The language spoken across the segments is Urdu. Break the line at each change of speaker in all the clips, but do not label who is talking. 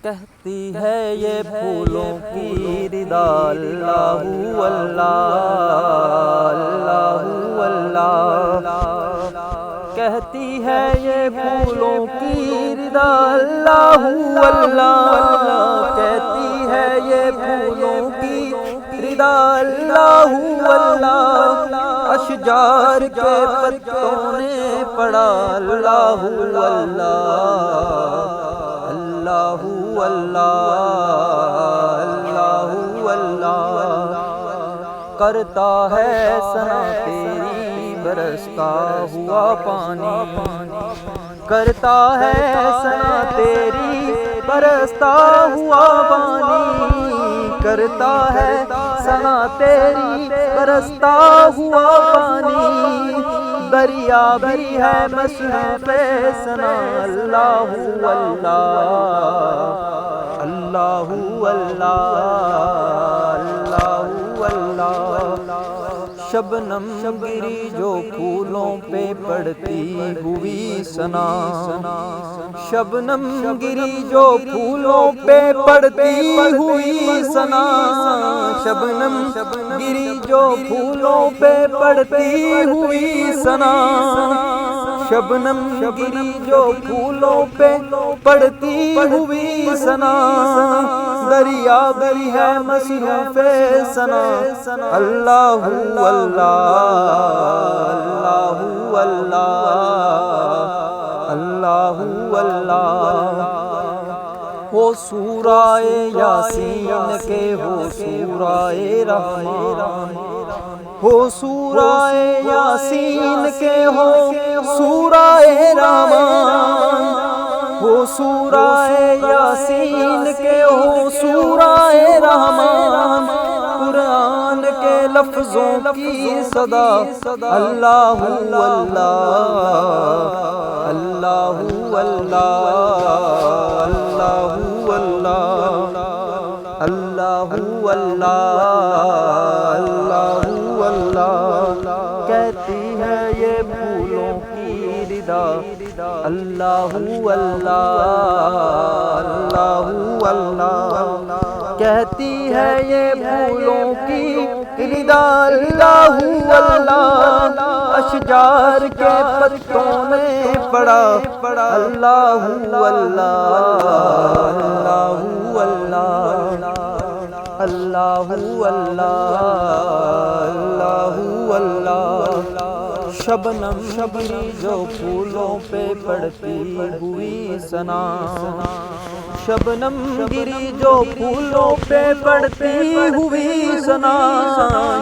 کہتی ہے یہ پھولوں کی ردا اللہ اللہ اللہ اللہ، کہتی ہے یہ پھولوں کی ردا اللہ اللہ، کہتی ہے یہ پھولوں کی ردا اللہ اللہ، اشجار کے پتوں نے پڑھا اللہ اللہ اللہ اللہ اللہ اللہ، کرتا ہے ثنا تیری برستا ہوا پانی، کرتا ہے ثنا تیری برستا ہوا پانی، کرتا ہے ثنا تیری برستا ہوا پانی، دریا بھی ہے مصروف ثنا اللہ اللہ اللہ اللہ اللہ اللہ، شبنم گری جو پھولوں پہ پڑتی ہوئی ثنا، شبنم گری جو پھولوں پہ پڑتی ہوئی ثنا، شبنم گری جو پھولوں پہ پڑتی ہوئی ثنا، شبنم گری جو پھولوں پہ پڑتی ہوئی ثنا، دریا بھی ہے مصروف ثنا اللہ اللہ اللہ اللہ اللہ، ہو سورہ یاسین کے ہو سورہ رحمان، ہو سورہ یاسین کے ہو سورہ رحمان، ہو سورہ یاسین کے ہو سورہ رحمان، قرآن کے لفظوں کی صدا اللہ اللہ اللہ اللہ اللہ اللہ اللہ اللہ اللہ، کہتی ہے یہ پھولوں کی ردا اللہ اللہ اللہ اللہ، کہتی ہے یہ پھولوں کی ردا اللہ اللہ، اشجار کے پتوں میں پڑا اللہ اللہ اللہ اللہ اللہ اللہ اللہ، شبنم گری جو پھولوں پہ پڑتی ہوئی ثنا، شبنم گری جو پھولوں پہ پڑتی ہوئی ثنا،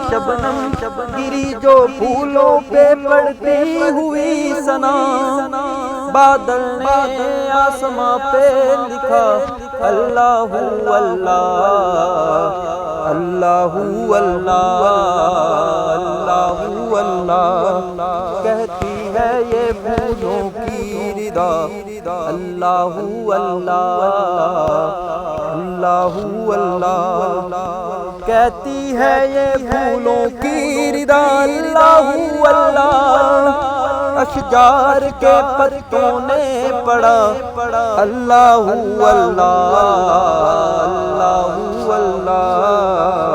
شبنم گری جو پھولوں پہ پڑتی ہوئی ثنا، بادل نے آسماں پہ لکھا اللہ اللہ اللہ اللہ اللہ اللہ، کہتی ہے یہ پھولوں کی ردا اللہ اللہ اللہ اللہ، کہتی ہے یہ پھولوں کی ردا اللہ اللہ، اشجار کے پتوں نے پڑھا اللہ اللہ اللہ اللہ